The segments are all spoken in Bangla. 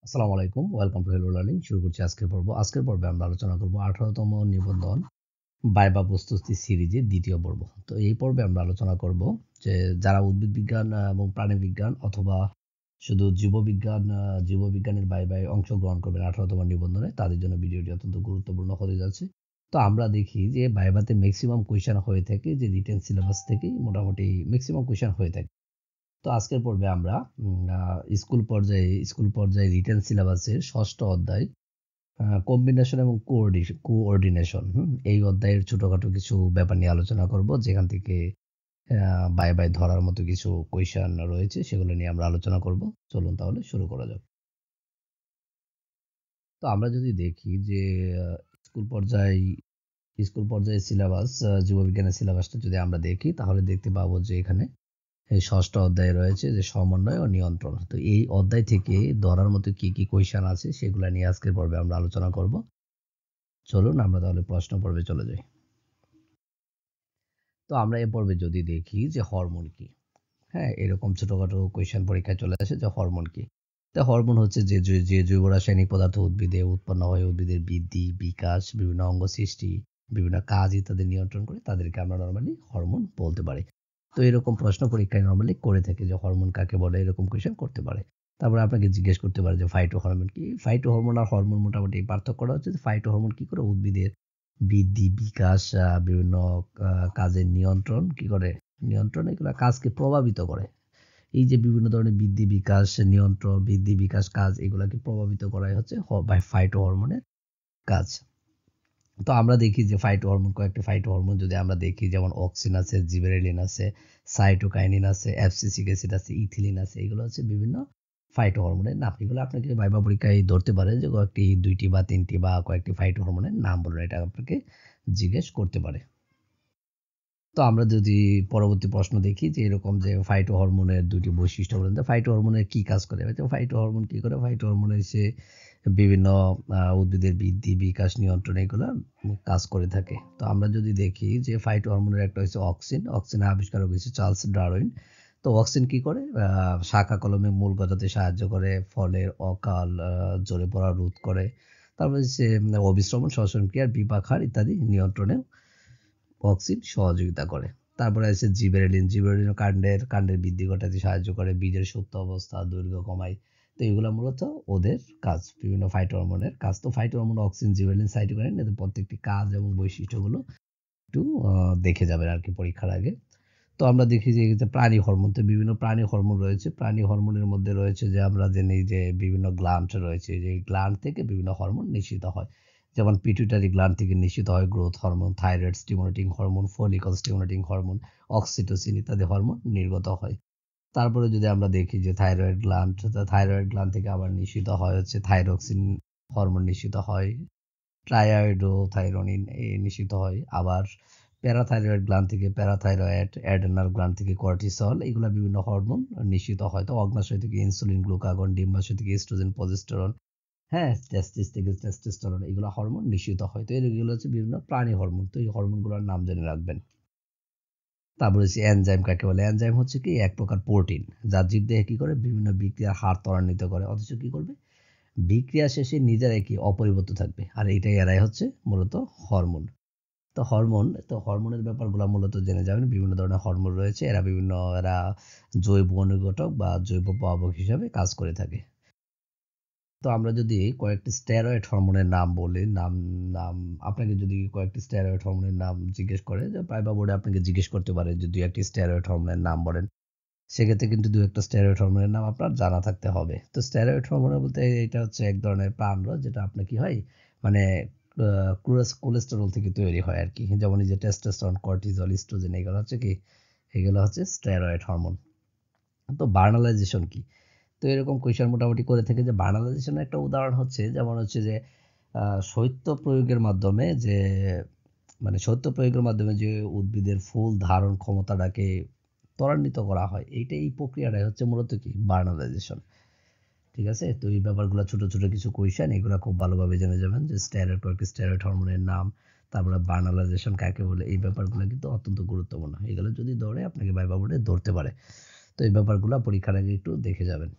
আসসালামু আলাইকুম। Welcome to hello learning. শুরু করছি আজকের পর্ব। আজকের পর্বে আমরা আলোচনা করব 18তম নিবন্ধন ভাইবা প্রস্তুতি সিরিজের ২য় পর্ব। তো এই পর্বে আমরা আলোচনা করব যে যারা উদ্ভিদ বিজ্ঞান এবং প্রাণীবিজ্ঞান অথবা শুধু জীববিজ্ঞানের ভাইভায় অংশগ্রহণ করবেন 18তম নিবন্ধনে তাদের জন্য ভিডিওটি অত্যন্ত গুরুত্বপূর্ণ হতে যাচ্ছে। তো আমরা দেখি যে ভাইভাতে ম্যাক্সিমাম কোয়েশ্চেন হয়ে থাকে যে রিটেন সিলেবাস থেকেই মোটামুটি ম্যাক্সিমাম কোয়েশ্চেন হয়ে থাকে। তো আজকের পর্বে আমরা স্কুল পর্যায়ে রিটেন সিলেবাসের ষষ্ঠ অধ্যায় কম্বিনেশন এবং কোঅর্ডিনেশন এই অধ্যায়ের ছোটখাটো কিছু ব্যাপার নিয়ে আলোচনা করব, যেখান থেকে বাই বাই ধরার মতো কিছু কোয়েশ্চেন রয়েছে, সেগুলো নিয়ে আমরা আলোচনা করব। চলুন তাহলে শুরু করা যাক। তো আমরা যদি দেখি যে আহ, স্কুল পর্যায়ে স্কুল পর্যায়ে সিলেবাস, জীববিজ্ঞানের সিলেবাসটা যদি আমরা দেখি তাহলে দেখতে পাবো যে এখানে এই ষষ্ঠ অধ্যায়ে রয়েছে যে সমন্বয় ও নিয়ন্ত্রণ। তো এই অধ্যায় থেকে ধরার মতো কি কি কোয়েশ্চেন আছে সেগুলো নিয়ে আজকের পর্বে আমরা আলোচনা করব। চলুন আমরা তাহলে প্রশ্ন পর্বে চলে যাই। তো আমরা এ পর্বে যদি দেখি যে হরমোন কি, হ্যাঁ, এরকম ছোটখাটো কোয়েশ্চেন পরীক্ষায় চলে আসে যে হরমোন কি। তো হরমোন হচ্ছে যে জৈব রাসায়নিক পদার্থ উদ্ভিদে উৎপন্ন হয়, উদ্ভিদের বৃদ্ধি বিকাশ, বিভিন্ন অঙ্গ সৃষ্টি, বিভিন্ন কাজ ইত্যাদি নিয়ন্ত্রণ করে, তাদেরকে আমরা নর্মালি হরমোন বলতে পারি। তো এরকম প্রশ্ন পরীক্ষায় নর্মালি করে থাকে যে হরমোন কাকে বলে, এরকম কোয়েশ্চেন করতে পারে। তারপরে আপনাকে জিজ্ঞেস করতে পারে যে ফাইটো হরমোন কি। ফাইটো হরমোন আর হরমোন মোটামুটি পার্থক্যটা হচ্ছে যে ফাইটো হরমোন কি করে উদ্ভিদের বৃদ্ধি বিকাশ, বিভিন্ন কাজের নিয়ন্ত্রণ কি করে, নিয়ন্ত্রণ এগুলো কাজকে প্রভাবিত করে। এই যে বিভিন্ন ধরনের বৃদ্ধি বিকাশ নিয়ন্ত্রণ, বৃদ্ধি বিকাশ কাজ এগুলাকে প্রভাবিত করাই হচ্ছে ফাইটো হরমোনের কাজ। তো আমরা দেখি যে ফাইটো হরমোন, কয়েকটি ফাইটো হরমোন যদি আমরা দেখি, যেমন অক্সিন আছে, জিবেরেলিন আছে, সাইটোকাইনিন আছে, অ্যাবসিসিক অ্যাসিড আছে, ইথিলিন আছে, এগুলো হচ্ছে বিভিন্ন ফাইটো হরমোনের নাম। এগুলো আপনাকে ভাইবা পরীক্ষায় ধরতে পারে যে কয়েকটি, দুইটি বা তিনটি বা কয়েকটি ফাইটো হরমোনের নাম বলুন, এটা আপনাকে জিজ্ঞেস করতে পারে। তো আমরা যদি পরবর্তী প্রশ্ন দেখি যে এরকম যে ফাইটো হরমোনের দুটি বৈশিষ্ট্য বলেন, তো ফাইটো হরমোনের কি কাজ করে, তো ফাইটো হরমোন কি করে, ফাইটো হরমোন এসে বিভিন্ন উদ্ভিদের বৃদ্ধি বিকাশ নিয়ন্ত্রণ এগুলো কাজ করে থাকে। তো আমরা যদি দেখি যে ফাইটো হরমোনের একটা হচ্ছে অক্সিন। অক্সিনের আবিষ্কারক হয়েছে চার্লস ডারউইন। তো অক্সিন কি করে, শাখা কলমে মূল গজাতে সাহায্য করে, ফলের অকাল ঝরে পড়া রোধ করে, তারপরে হচ্ছে অবিশ্রবণ, শ্বসন ক্রিয়ার বিপাক হার ইত্যাদি নিয়ন্ত্রণে অক্সিন সহযোগিতা করে। তারপরে আছে জিবেরেলিন। জিবেরেলিন কাণ্ডের বৃদ্ধি ঘটাতে সাহায্য করে, বীজের সুপ্ত অবস্থা দৈর্ঘ্য কমায়। তো এগুলো মূলত ওদের কাজ, বিভিন্ন ফাইটো হরমোনের কাজ। তো phyto hormone auxin, gibberellin, cytokinin, এদের প্রত্যেকটি কাজ এবং বৈশিষ্ট্যগুলো একটু দেখে যাবেন আর কি পরীক্ষার আগে। তো আমরা দেখি যে এই যে প্রাণী হরমোন, তো বিভিন্ন প্রাণী হরমোন রয়েছে। প্রাণী হরমোনের মধ্যে রয়েছে যে আমরা জানি যে বিভিন্ন গ্ল্যান্ড রয়েছে, যে গ্ল্যান্ড থেকে বিভিন্ন হরমোন নিঃসৃত হয়। যেমন পিটুইটারি গ্ল্যান্ড থেকে নিঃসৃত হয় growth hormone, thyroid stimulating hormone, follicle stimulating hormone, oxytocin ইত্যাদি হরমোন নির্গত হয়। তারপরে যদি আমরা দেখি যে থাইরয়েড গ্ল্যান্ড থেকে আবার নিঃসৃত হয় হচ্ছে থাইরক্সিন হরমোন নিঃসৃত হয়, ট্রাইআয়োডোথাইরোনিন নিঃসৃত হয়। আবার প্যারাথাইরয়েড গ্ল্যান্ড থেকে প্যারাথাইরয়েড, অ্যাডেনাল গ্ল্যান্ড থেকে কর্টিসল, এগুলা বিভিন্ন হরমোন নিঃসৃত হয়। তো অগ্নাশয় থেকে ইনসুলিন, গ্লুকাগন, ডিম্বাশয় থেকে এস্ট্রোজেন, প্রজেস্টেরন, হ্যাঁ, টেস্টিস থেকে টেস্টোস্টেরন, এগুলো হরমোন নিঃসৃত হয়। তো এগুলো হচ্ছে বিভিন্ন প্রাণী হরমোন। তো এই হরমোনগুলোর নাম জেনে রাখবেন। তারপরে হচ্ছে এনজাইম কাকে বলে। এনজাইম হচ্ছে কি এক প্রকার প্রোটিন, যা জীবদেহে কি করে বিভিন্ন বিক্রিয়ার হার ত্বরান্বিত করে, অথচ কি করবে, বিক্রিয়া শেষে নিজেরাই কি অপরিবর্তিত থাকবে। আর এরাই হচ্ছে মূলত হরমোন। তো হরমোনের ব্যাপারগুলো মূলত জেনে যাবেন। বিভিন্ন ধরনের হরমোন রয়েছে, এরা জৈব অনুঘটক বা জৈব প্রভাবক হিসাবে কাজ করে থাকে। তো আমরা যদি কয়েকটি স্টেরয়েড হরমোনের নাম বলি, নাম নাম আপনাকে যদি কয়েকটি স্টেরয়েড হরমোনের নাম জিজ্ঞেস করে, যে ভাইবা বোর্ডে আপনাকে জিজ্ঞেস করতে পারে যে দুই একটি স্টেরয়েড হরমোনের নাম বলেন, সেক্ষেত্রে কিন্তু দু একটা স্টেরয়েড হরমোনের নাম আপনার জানা থাকতে হবে। তো স্টেরয়েড হরমোন বলতে এটা হচ্ছে এক ধরনের প্রাণরস, যেটা আপনার কি হয়, মানে কোলেস্টেরল থেকে তৈরি হয় আর কি। যেমন এই যে টেস্টোস্টেরন, কর্টিজল, ইস্ট্রোজেন, এগুলো হচ্ছে কি, এগুলো হচ্ছে স্টেরয়েড হরমোন। তো বার্নালাইজেশন কি, তো এরকম কোয়েশ্চেন মোটামুটি করে থাকে। যে বার্নালাইজেশনের একটা উদাহরণ হচ্ছে, যেমন হচ্ছে যে শৈত্য প্রয়োগের মাধ্যমে যে, মানে শৈত্য প্রয়োগের মাধ্যমে যে উদ্ভিদের ফুল ধারণ ক্ষমতাটাকে ত্বরান্বিত করা হয়, এই প্রক্রিয়াটাই হচ্ছে মূলত কি, বার্নালাইজেশন। ঠিক আছে। তো এই ব্যাপারগুলো ছোট ছোট কিছু কোয়েশ্চেন, এগুলো খুব ভালোভাবে জেনে যাবেন, যে স্টেরয়েড হরমোনের নাম, তারপরে বার্নালাইজেশন কাকে বলে, এই ব্যাপারগুলো কিন্তু অত্যন্ত গুরুত্বপূর্ণ। এগুলো যদি ধরে আপনাকে ভাইবা বোর্ডে ধরতে পারে। তো এই ব্যাপারগুলো পরীক্ষার আগে একটু দেখে যাবেন।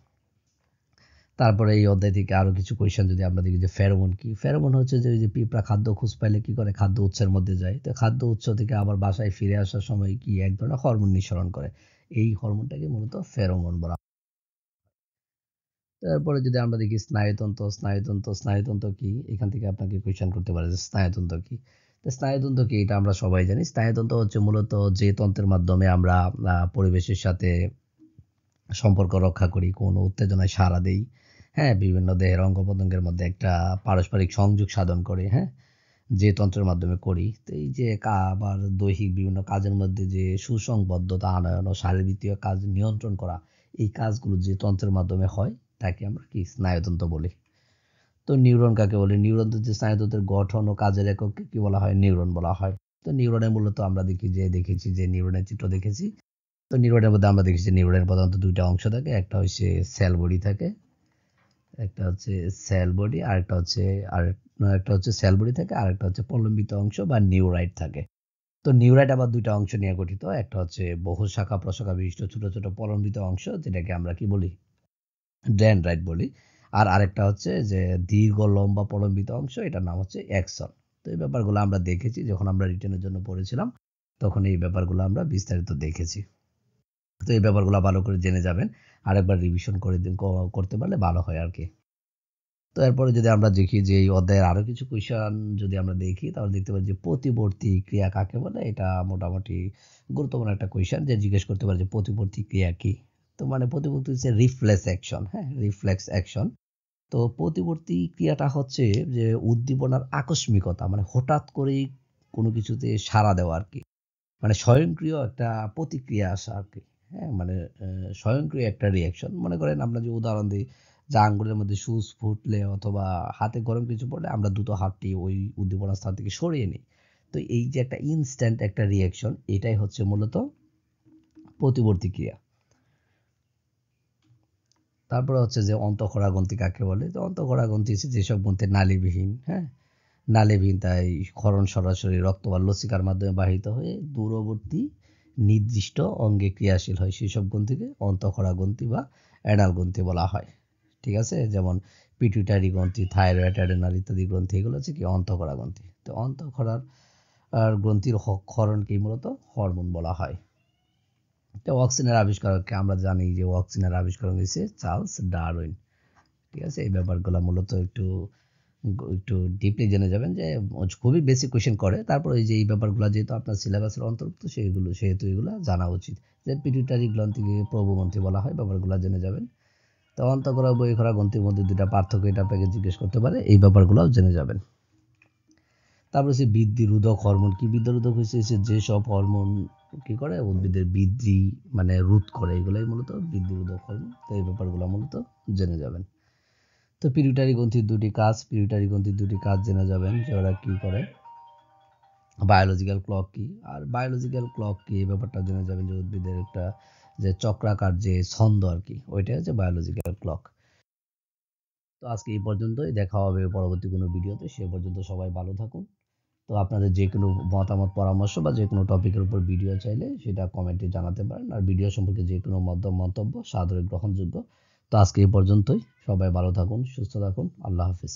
তারপরে এই অধ্যায় থেকে আরো কিছু কোয়েশ্চেন যদি আমরা দেখি যে ফেরোমন কি। ফেরোমন হচ্ছে যে ওই যে পিঁপড়া খাদ্য খোঁজ পাইলে কি করে, খাদ্য উৎসের মধ্যে যায়। তো খাদ্য উৎস থেকে আবার বাসায় ফিরে আসার সময় কি এক ধরনের হরমোন নিঃসরণ করে। এই হরমোনটাকে মূলত ফেরোমন বলা হয়। তারপরে যদি আমরা দেখি স্নায়ুতন্ত্র কি, এখান থেকে আপনাকে কোয়েশ্চেন করতে পারে যে স্নায়ুতন্ত্র কি। তো স্নায়ুতন্ত্র কি এটা আমরা সবাই জানি। স্নায়ুতন্ত্র হচ্ছে মূলত যে তন্ত্রের মাধ্যমে আমরা পরিবেশের সাথে সম্পর্ক রক্ষা করি, কোনো উত্তেজনায় সাড়া দেই, হ্যাঁ, বিভিন্ন দেহের অঙ্গ প্রত্যঙ্গের মধ্যে একটা পারস্পরিক সংযোগ সাধন করে, হ্যাঁ, যে তন্ত্রের মাধ্যমে করি। তো এই যে আবার দৈহিক বিভিন্ন কাজের মধ্যে যে সুসংবদ্ধতা আনয়ন ও শারীরবৃত্তীয় কাজ নিয়ন্ত্রণ করা, এই কাজগুলো যে তন্ত্রের মাধ্যমে হয় তাকে আমরা কি স্নায়ুতন্ত্র বলি। তো নিউরন কাকে বলি? নিউরন যে স্নায়ুতন্ত্রের গঠন ও কাজের এককে কি বলা হয়? নিউরন বলা হয়। তো নিউরনে মূলত আমরা দেখেছি যে নিউরনের চিত্র দেখেছি। তো নিউরনের মধ্যে আমরা দেখেছি নিউরনের প্রধানত দুইটা অংশ থাকে, একটা হচ্ছে সেল বডি থাকে, একটা হচ্ছে সেল বডি, একটা হচ্ছে সেল বডি থাকে, আর একটা হচ্ছে প্রলম্বিত অংশ বা নিউরাইট থাকে। তো নিউরাইট আবার দুইটা অংশ নিয়ে গঠিত, একটা হচ্ছে বহু শাখা প্রশাখা বিশিষ্ট ছোট ছোট প্রলম্বিত অংশ, যেটাকে আমরা কি বলি? ডেনড্রাইট বলি। আর আরেকটা হচ্ছে যে দীর্ঘ লম্বা প্রলম্বিত অংশ, এটার নাম হচ্ছে অ্যাক্সন। তো এই ব্যাপারগুলো আমরা দেখেছি যখন আমরা রিটেনের জন্য পড়েছিলাম, তখন এই ব্যাপারগুলো আমরা বিস্তারিত দেখেছি। তো এই ব্যাপারগুলো ভালো করে জেনে যাবেন, আরেকবার রিভিশন করে করতে পারলে ভালো হয় আর কি। তো এরপরে যদি আমরা দেখি যে এই অধ্যায়ের আরো কিছু কোয়েশ্চেন যদি আমরা দেখি, তাহলে দেখতে পারি যে প্রতিবর্তী ক্রিয়া কাকে বলে। এটা মোটামুটি গুরুত্বপূর্ণ একটা কোয়েশ্চেন, যে জিজ্ঞেস করতে পারে যে প্রতিবর্তী ক্রিয়া কি। তো মানে প্রতিবর্তী হচ্ছে রিফ্লেক্স অ্যাকশন, হ্যাঁ, রিফ্লেক্স অ্যাকশন। তো প্রতিবর্তী ক্রিয়াটা হচ্ছে যে উদ্দীপনার আকস্মিকতা, মানে হঠাৎ করেই কোনো কিছুতে সাড়া দেওয়া আর কি, মানে স্বয়ংক্রিয় একটা প্রতিক্রিয়া আসা আর কি। হ্যাঁ, মানে স্বয়ংক্রিয় একটা রিয়াকশন। মনে করেন আমরা যে উদাহরণ দিই যে আঙ্গুলের মধ্যে সুচ ফুটলে অথবা হাতে গরম কিছু পড়লে আমরা দ্রুত হাতটি ওই উদ্দীপনার স্থান থেকে সরিয়ে নিই। তো এই যে একটা ইনস্ট্যান্ট একটা রিয়াকশন, এটাই হচ্ছে মূলত প্রতিবর্তী ক্রিয়া। তারপরে হচ্ছে যে অন্তঃক্ষরা গ্রন্থি কাকে বলে। তো অন্তঃক্ষরা গ্রন্থি হচ্ছে যেসব গ্রন্থি নালীবিহীন, হ্যাঁ, নালীবিহীন, তাই ক্ষরণ সরাসরি রক্ত বা লসিকার মাধ্যমে বাহিত হয়ে দূরবর্তী নির্দিষ্ট অঙ্গে ক্রিয়াশীল হয়, সেসব গ্রন্থিকে অন্তঃক্ষরা গ্রন্থি বা অ্যানাল গ্রন্থি বলা হয়। ঠিক আছে, যেমন পিটুইটারি গ্রন্থি, থাইরয়েড, অ্যাডেনাল ইত্যাদি গ্রন্থি, এগুলো হচ্ছে কি অন্তঃক্ষরা গ্রন্থি। তো অন্তঃক্ষরার গ্রন্থির ক্ষরণকেই মূলত হরমোন বলা হয়। তো অক্সিনের আবিষ্কারককে আমরা জানি যে অক্সিনের আবিষ্কারক হয়েছে চার্লস ডারউইন। ঠিক আছে, এই ব্যাপারগুলো মূলত একটু একটু ডিপলি জেনে যাবেন, যে খুবই বেসিক কোয়েশ্চেন করে। তারপর এই যে এই ব্যাপারগুলো যেহেতু আপনার সিলেবাসের অন্তর্ভুক্ত, সেহেতু এগুলো জানা উচিত। যে পিটুইটারি গ্রন্থিকে প্রভুগ্রন্থি বলা হয়, ব্যাপারগুলো জেনে যাবেন। তো অন্তঃক্ষরা ও বহিঃক্ষরা গ্রন্থির মধ্যে দুইটা পার্থক্য, এটা আপনাকে জিজ্ঞেস করতে পারে, এই ব্যাপারগুলোও জেনে যাবেন। তারপর হচ্ছে বৃদ্ধি রোধক হরমোন কি। বৃদ্ধি রোধক হচ্ছে যেসব হরমোন কি করে উদ্ভিদের বৃদ্ধি মানে রোধ করে, এগুলাই মূলত বৃদ্ধি রোধক হরমোন। তো এই ব্যাপারগুলো মূলত জেনে যাবেন। তো পিউটারি গ্রন্থির দুটি কাজ জেনে যাবেন, যে ওরা কি করে। বায়োলজিক্যাল ক্লক কি, আর বায়োলজিক্যাল ক্লক কি এই ব্যাপারটা জেনে যাবেন, যে উদ্ভিদের একটা যে চক্রাকার যে ছন্দ আর কি, ওইটাই হচ্ছে বায়োলজিক্যাল ক্লক। তো আজকে এই পর্যন্তই, দেখা হবে পরবর্তী কোনো ভিডিওতে। সে পর্যন্ত সবাই ভালো থাকুন। তো আপনাদের যে কোনো মতামত, পরামর্শ বা যে কোনো টপিকের উপর ভিডিও চাইলে সেটা কমেন্টে জানাতে পারেন। আর ভিডিও সম্পর্কে যে কোনো মন্তব্য সাদরে গ্রহণযোগ্য। তো আজকে এই পর্যন্তই, সবাই ভালো থাকুন, সুস্থ থাকুন, আল্লাহ হাফিজ।